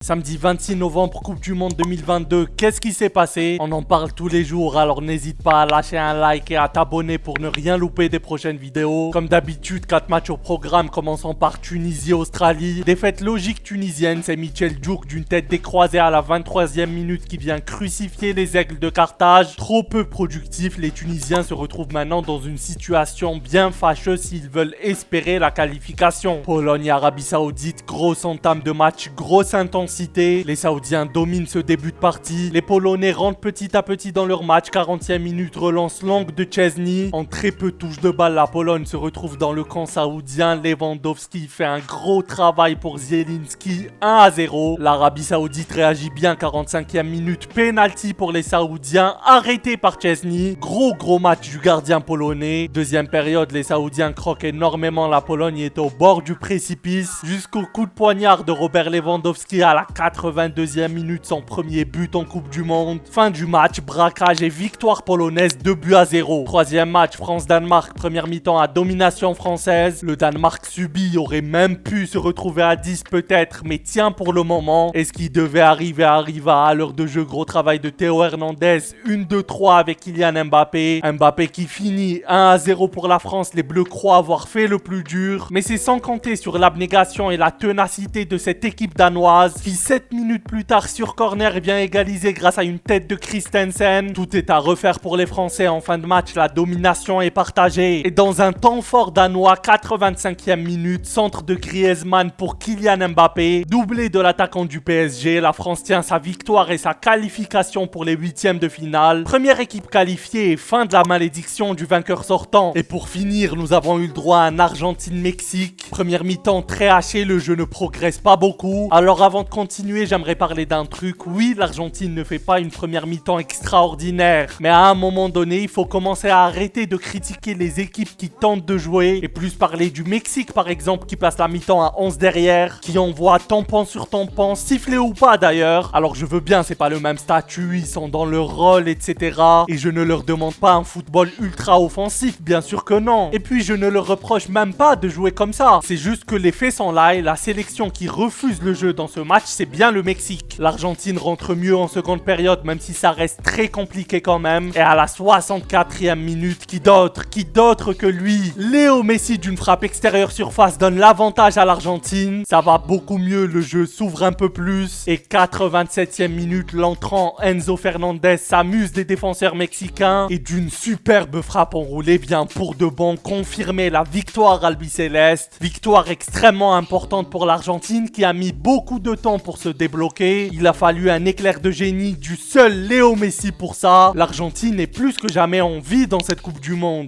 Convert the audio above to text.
Samedi 26 novembre, Coupe du Monde 2022, qu'est-ce qui s'est passé? On en parle tous les jours, alors n'hésite pas à lâcher un like et à t'abonner pour ne rien louper des prochaines vidéos. Comme d'habitude, 4 matchs au programme, commençant par Tunisie-Australie. Défaite logique tunisienne, c'est Michel Diouk d'une tête décroisée à la 23e minute qui vient crucifier les Aigles de Carthage. Trop peu productif, les Tunisiens se retrouvent maintenant dans une situation bien fâcheuse s'ils veulent espérer la qualification. Pologne-Arabie Saoudite, grosse entame de match, grosse intensité. Les Saoudiens dominent ce début de partie. Les Polonais rentrent petit à petit dans leur match. 40e minute, relance longue de Szczesny. En très peu de touches de balle, la Pologne se retrouve dans le camp saoudien. Lewandowski fait un gros travail pour Zielinski. 1-0. L'Arabie Saoudite réagit bien. 45e minute, penalty pour les Saoudiens. Arrêté par Szczesny. Gros match du gardien polonais. Deuxième période, les Saoudiens croquent énormément. La Pologne est au bord du précipice. Jusqu'au coup de poignard de Robert Lewandowski à la 82e minute, son premier but en Coupe du Monde. Fin du match, braquage et victoire polonaise 2-0. Troisième match, France-Danemark, première mi-temps à domination française. Le Danemark subit, aurait même pu se retrouver à 10 peut-être, mais tient pour le moment. Et ce qui devait arriver arriva. À l'heure de jeu, gros travail de Théo Hernandez, 1-2-3 avec Kylian Mbappé. Mbappé qui finit 1-0 pour la France, les Bleus croient avoir fait le plus dur. Mais c'est sans compter sur l'abnégation et la ténacité de cette équipe danoise qui 7 minutes plus tard sur corner vient égaliser grâce à une tête de Christensen. Tout est à refaire pour les Français en fin de match, la domination est partagée. Et dans un temps fort danois, 85e minute, centre de Griezmann pour Kylian Mbappé, doublé de l'attaquant du PSG, la France tient sa victoire et sa qualification pour les 8e de finale. Première équipe qualifiée et fin de la malédiction du vainqueur sortant. Et pour finir, nous avons eu le droit à un Argentine-Mexique. Première mi-temps très hachée, le jeu ne progresse pas beaucoup. Alors avant de continuer, j'aimerais parler d'un truc. Oui, l'Argentine ne fait pas une première mi-temps extraordinaire, mais à un moment donné, il faut commencer à arrêter de critiquer les équipes qui tentent de jouer et plus parler du Mexique par exemple qui passe la mi-temps à 11 derrière, qui envoie tampon sur tampon, sifflé ou pas d'ailleurs. Alors je veux bien, c'est pas le même statut, ils sont dans leur rôle, etc. Et je ne leur demande pas un football ultra offensif, bien sûr que non. Et puis je ne leur reproche même pas de jouer comme ça. C'est juste que les faits sont là et la sélection qui refuse le jeu dans ce match, c'est bien le Mexique. L'Argentine rentre mieux en seconde période, même si ça reste très compliqué quand même. Et à la 64e minute, qui d'autre que lui, Léo Messi d'une frappe extérieure surface donne l'avantage à l'Argentine. Ça va beaucoup mieux, le jeu s'ouvre un peu plus. Et 87e minute, l'entrant Enzo Fernandez s'amuse des défenseurs mexicains. Et d'une superbe frappe enroulée vient pour de bon confirmer la victoire albicéleste. Victoire extrêmement importante pour l'Argentine qui a mis beaucoup de temps pour se débloquer. Il a fallu un éclair de génie du seul Léo Messi pour ça. L'Argentine est plus que jamais en vie dans cette Coupe du Monde.